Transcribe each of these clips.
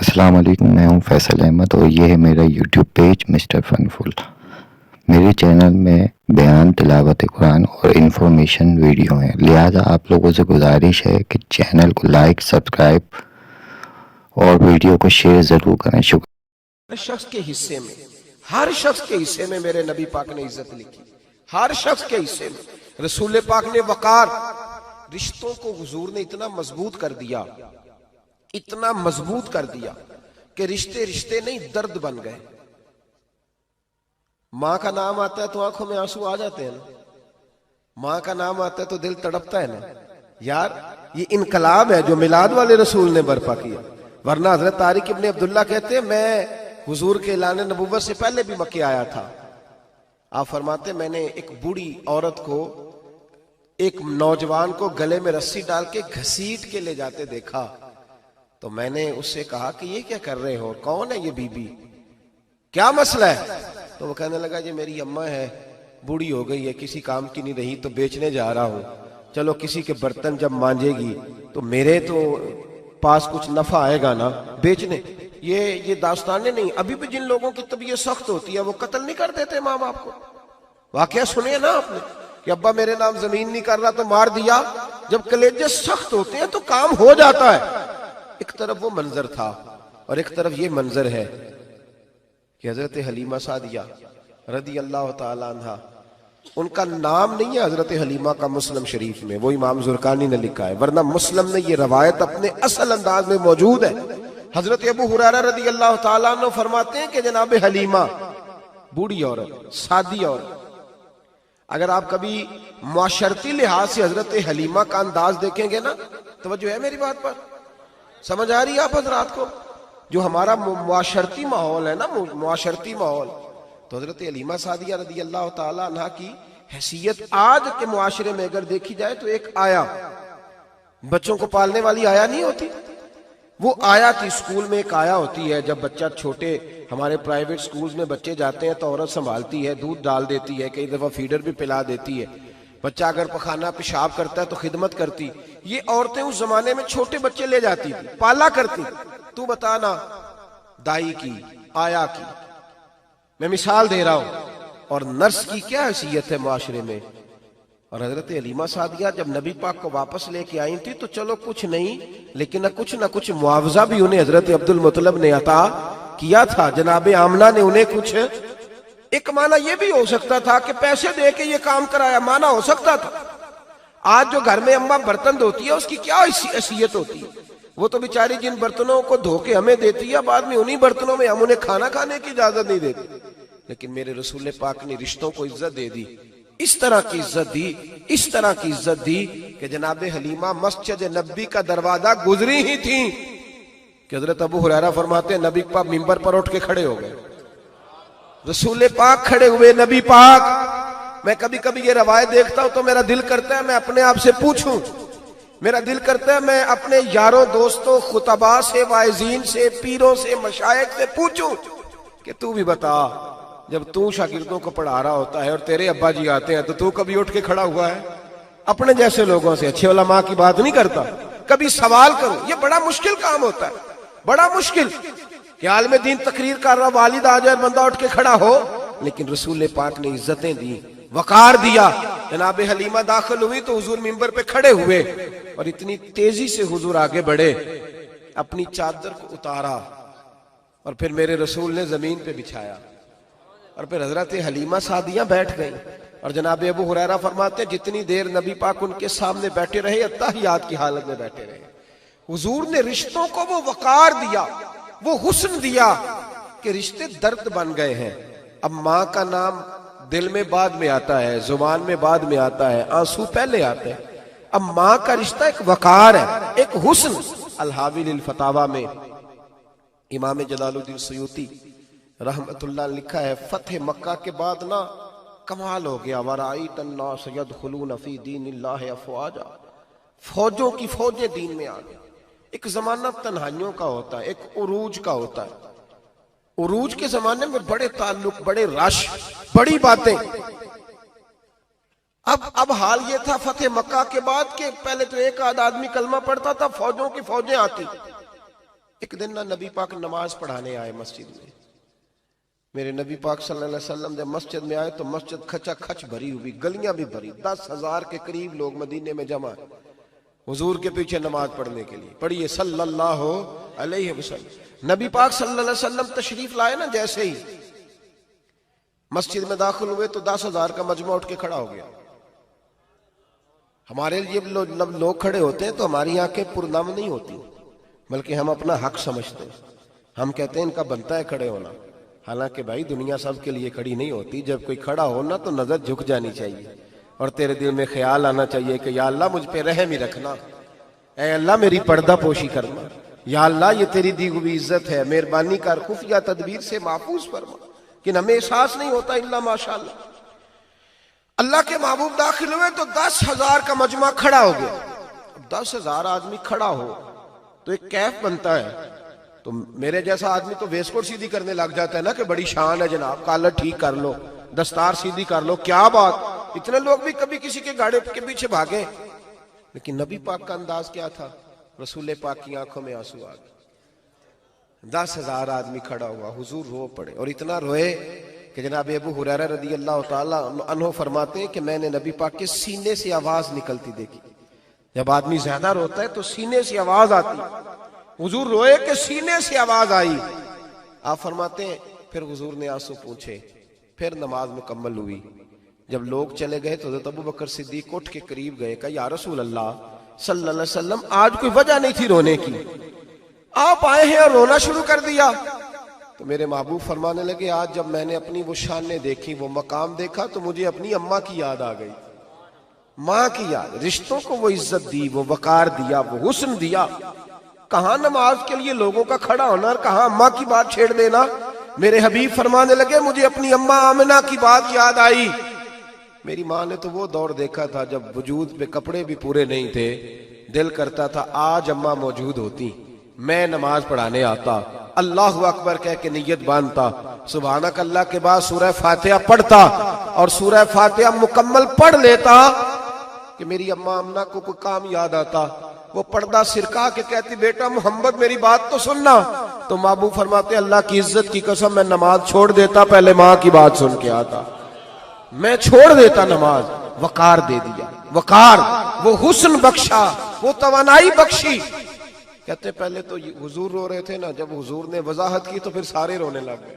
السلام علیکم، میں ہوں فیصل احمد اور یہ ہے میرا یوٹیوب پیج مسٹر فنفل۔ میرے چینل میں بیان، تلاوت قرآن اور انفارمیشن ویڈیو ہیں، لہٰذا آپ لوگوں سے گزارش ہے کہ چینل کو لائک، سبسکرائب اور ویڈیو کو شیئر ضرور کریں۔ شکریہ۔ ہر شخص کے حصے میں میرے نبی پاک نے عزت لکھی، ہر شخص کے حصے میں رسول پاک نے وقار، رشتوں کو حضور نے اتنا مضبوط کر دیا، اتنا مضبوط کر دیا کہ رشتے رشتے نہیں درد بن گئے۔ ماں کا نام آتا ہے تو آنکھوں میں آنسو آ جاتے ہیں نا، ماں کا نام آتا ہے تو دل تڑپتا ہے نا یار۔ یہ انقلاب ہے جو میلاد والے رسول نے برپا کیا، ورنہ حضرت طارق ابن عبداللہ کہتے ہیں میں حضور کے اعلان نبوت سے پہلے بھی مکے آیا تھا۔ آپ فرماتے میں نے ایک بوڑھی عورت کو، ایک نوجوان کو گلے میں رسی ڈال کے گھسیٹ کے لے جاتے دیکھا، تو میں نے اس سے کہا کہ یہ کیا کر رہے ہو، کون ہے یہ بی بی، کیا مسئلہ ہے؟ تو وہ کہنے لگا جی میری اماں ہے، بوڑھی ہو گئی ہے، کسی کام کی نہیں رہی تو بیچنے جا رہا ہوں، چلو کسی کے برتن جب مانجے گی تو میرے تو پاس کچھ نفع آئے گا نا بیچنے۔ یہ داستانیں نہیں، ابھی بھی جن لوگوں کی طبیعت سخت ہوتی ہے وہ قتل نہیں کر دیتے ماں باپ کو۔ واقعہ سنے نا آپ نے کہ ابا میرے نام زمین نہیں کر رہا تو مار دیا۔ جب کلیجے سخت ہوتے ہیں تو کام ہو جاتا ہے۔ ایک طرف وہ منظر تھا اور ایک طرف یہ منظر ہے کہ حضرت حلیمہ سعدیہ رضی اللہ تعالی عنہ، ان کا نام نہیں ہے حضرت حلیمہ کا مسلم شریف میں، وہ امام زرقانی نے لکھا ہے، ورنہ مسلم میں یہ روایت اپنے اصل انداز میں موجود ہے۔ حضرت ابو ہریرہ رضی اللہ تعالیٰ عنہ فرماتے ہیں کہ جناب حلیمہ بوڑھی عورت، سادی عورت، اگر آپ کبھی معاشرتی لحاظ سے حضرت حلیمہ کا انداز دیکھیں گے نا، توجہ ہے میری بات پر، سمجھ آ رہی ہے آپ حضرات کو؟ جو ہمارا معاشرتی ماحول ہے نا، معاشرتی ماحول، تو حضرت حلیمہ سعدیہ رضی اللہ تعالیٰ عنہ کی حیثیت آج کے معاشرے میں اگر دیکھی جائے تو ایک آیا، بچوں کو پالنے والی آیا نہیں ہوتی، وہ آیا تھی۔ اسکول میں ایک آیا ہوتی ہے، جب بچہ چھوٹے ہمارے پرائیویٹ سکولز میں بچے جاتے ہیں تو عورت سنبھالتی ہے، دودھ ڈال دیتی ہے، کئی دفعہ فیڈر بھی پلا دیتی ہے، بچہ اگر پخانہ پیشاب کرتا ہے تو خدمت کرتی۔ یہ عورتیں اس زمانے میں چھوٹے بچے لے جاتی تھی، پالا کرتی۔ تو بتانا دائی کی، آیا کی، میں مثال دے رہا ہوں، اور نرس کی کیا حیثیت ہے معاشرے میں۔ اور حضرت حلیمہ سعدیہ جب نبی پاک کو واپس لے کے آئی تھی تو چلو کچھ نہیں، لیکن نہ کچھ معاوضہ بھی انہیں حضرت عبد المطلب نے عطا کیا تھا، جناب آمنہ نے انہیں کچھ، ایک معنی یہ بھی ہو سکتا تھا کہ پیسے دے کے یہ کام کرایا، معنی ہو سکتا تھا۔ آج جو گھر میں اماں برتن دھوتی ہے اس کی کیا حیثیت ہوتی ہے؟ وہ تو بیچاری جن برتنوں کو دھو کے ہمیں دیتی ہے، بعد میں انہی برتنوں میں ہم انہیں کھانا کھانے کی اجازت نہیں دیتے۔ لیکن میرے رسول پاک نے رشتوں کو عزت دے دی، اس طرح کی عزت دی، اس طرح کی عزت دی کہ جناب حلیمہ مسجد نبی کا دروازہ گزری ہی تھی کہ حضرت ابو ہریرہ فرماتے ہیں نبی پاک منبر پر اٹھ کے کھڑے ہو گئے، رسول پاک کھڑے ہوئے، نبی پاک۔ میں کبھی کبھی یہ روایت دیکھتا ہوں تو میرا دل کرتا ہے میں اپنے آپ سے پوچھوں، میرا دل کرتا ہے میں اپنے یاروں دوستوں، خطباء سے، واعظین سے، پیروں سے، مشائخ سے پوچھوں کہ تو بھی بتا، جب تو شاگردوں کو پڑھا رہا ہوتا ہے اور تیرے ابا جی آتے ہیں تو کبھی اٹھ کے کھڑا ہوا ہے؟ اپنے جیسے لوگوں سے، اچھے علماء کی بات نہیں کرتا، کبھی سوال کروں۔ یہ بڑا مشکل کام ہوتا ہے، بڑا مشکل کہ عالم دین تقریر کر رہا، والد آ جائے، بندہ اٹھ کے کھڑا ہو۔ لیکن رسول پاک نے عزتیں دی، وقار دیا۔ جناب حلیمہ داخل ہوئی تو حضور منبر پہ کھڑے ہوئے اور اتنی تیزی سے حضور آگے بڑھے، اپنی چادر کو اتارا اور پھر میرے رسول نے زمین پہ بچھایا، اور پھر حضرت حلیمہ سعدیہ بیٹھ گئیں۔ اور جناب ابو ہریرہ فرماتے ہیں جتنی دیر نبی پاک ان کے سامنے بیٹھے رہے، اتحیات کی حالت میں بیٹھے رہے۔ حضور نے رشتوں کو وہ وقار دیا، وہ حسن دیا کہ رشتے درد بن گئے ہیں۔ اب ماں کا نام دل میں بعد میں آتا ہے، زبان میں بعد میں آتا ہے، آنسو پہلے آتے ہیں۔ اب ماں کا رشتہ ایک وقار ہے، ایک حسن۔ الحاوی للفتاوی میں امام جلال الدین سیوطی رحمت اللہ لکھا ہے، فتح مکہ کے بعد نا کمال ہو گیا، وَرَأَيْتَ النَّاسَ يَدْخُلُونَ فِي دِينِ اللَّهِ أَفْوَاجًا، فوجوں کی فوجیں دین میں آ گئی۔ ایک زمانہ تنہائیوں کا ہوتا ہے، ایک عروج کا ہوتا ہے۔ عروج کے زمانے میں بڑے تعلق، بڑے رش، بڑی باتیں۔ اب حال یہ تھا فتح مکہ کے بعد کہ پہلے تو ایک آدھ آدمی کلمہ پڑھتا تھا، فوجوں کی فوجیں آتی، ایک دن نہ نبی پاک نماز پڑھانے آئے مسجد میں. میرے نبی پاک صلی اللہ علیہ وسلم جب مسجد میں آئے تو مسجد کھچا کھچ بھری ہوئی, گلیاں بھی بھری, 10,000 کے قریب لوگ مدینے میں جمع ہیں حضور کے پیچھے نماز پڑھنے کے لیے. پڑھیے صلی اللہ علیہ وسلم. نبی پاک صلی اللہ علیہ وسلم تشریف لائے نا, جیسے ہی مسجد میں داخل ہوئے تو 10,000 کا مجمع اٹھ کے کھڑا ہو گیا. ہمارے لیے لوگ کھڑے ہوتے ہیں تو ہماری آنکھیں پرنم نہیں ہوتی, بلکہ ہم اپنا حق سمجھتے ہیں. ہم کہتے ہیں ان کا بنتا ہے کھڑے ہونا. حالانکہ بھائی دنیا سب کے لیے کھڑی نہیں ہوتی. جب کوئی کھڑا ہونا تو نظر جھک جانی چاہیے اور تیرے دل میں خیال آنا چاہیے کہ یا اللہ مجھ پہ رحم ہی رکھنا, اے اللہ میری پردہ پوشی کرنا, یا اللہ یہ تیری دی ہوئی عزت ہے, مہربانی کر خفیہ تدبیر سے محفوظ فرما. کہ ہمیں احساس نہیں ہوتا الا ماشاءاللہ. اللہ کے محبوب داخل ہوئے تو 10,000 کا مجمع کھڑا ہو گیا. 10,000 آدمی کھڑا ہو تو ایک کیف بنتا ہے. تو میرے جیسا آدمی تو ویس کوٹ سیدھی کرنے لگ جاتا ہے نا کہ بڑی شان ہے جناب, کالر ٹھیک کر لو, دستار سیدھی کر لو, کیا بات. اتنے لوگ بھی کبھی کسی کے گاڑے کے پیچھے بھاگے. لیکن نبی پاک کا انداز کیا تھا؟ رسول پاک کی آنکھوں میں آنسو آ گئے. 10,000 آدمی کھڑا ہوا, حضور رو پڑے, اور اتنا روئے کہ جناب ابو ہریرہ رضی اللہ تعالی عنہ فرماتے ہیں کہ میں نے نبی پاک کے سینے سے آواز نکلتی دیکھی. جب آدمی زیادہ روتا ہے تو سینے سے آواز آتی. حضور روئے کہ سینے سے آواز آئی. آپ فرماتے ہیں پھر حضور نے آنسو پوچھے, پھر نماز مکمل ہوئی. جب لوگ چلے گئے تو حضرت ابو بکر صدیق اٹھ کے قریب گئے, کہا یا رسول اللہ صلی اللہ علیہ وسلم آج کوئی وجہ نہیں تھی رونے کی, آپ آئے ہیں اور رونا شروع کر دیا. تو میرے محبوب فرمانے لگے آج جب میں نے اپنی وہ شانیں دیکھی, وہ مقام دیکھا, تو مجھے اپنی اماں کی یاد آ گئی. ماں کی یاد, رشتوں کو وہ عزت دی, وہ وقار دیا, وہ حسن دیا. کہاں نماز کے لیے لوگوں کا کھڑا ہونا اور کہاں اماں کی بات چھیڑ دینا. میرے حبیب فرمانے لگے مجھے اپنی اماں آمنہ کی بات یاد آئی. میری ماں نے تو وہ دور دیکھا تھا جب وجود پہ کپڑے بھی پورے نہیں تھے, دل کرتا تھا آج اماں موجود ہوتی, میں نماز پڑھانے آتا, اللہ اکبر کہہ کے نیت باندھتا, سبحانک اللہ کے بعد سورہ فاتحہ پڑھتا, اور سورہ فاتحہ مکمل پڑھ لیتا کہ میری اماں آمنہ کو کوئی کام یاد آتا. وہ پردہ سرکا کے کہتی بیٹا محمد میری بات تو سننا. تو محبوب فرماتے اللہ کی عزت کی قسم میں نماز چھوڑ دیتا, پہلے ماں کی بات سن کے آتا. میں چھوڑ دیتا نماز. وقار دے دیا, وقار, وہ حسن بخشا, وہ توانائی بخشی. کہتے پہلے تو حضور رو رہے تھے نا, جب حضور نے وضاحت کی تو پھر سارے رونے لگ گئے,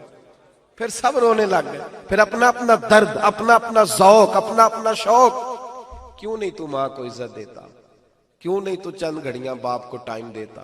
پھر سب رونے لگ گئے. پھر اپنا اپنا درد, اپنا اپنا ذوق, اپنا اپنا شوق. کیوں نہیں تو ماں کو عزت دیتا؟ کیوں نہیں تو چند گھڑیاں باپ کو ٹائم دیتا؟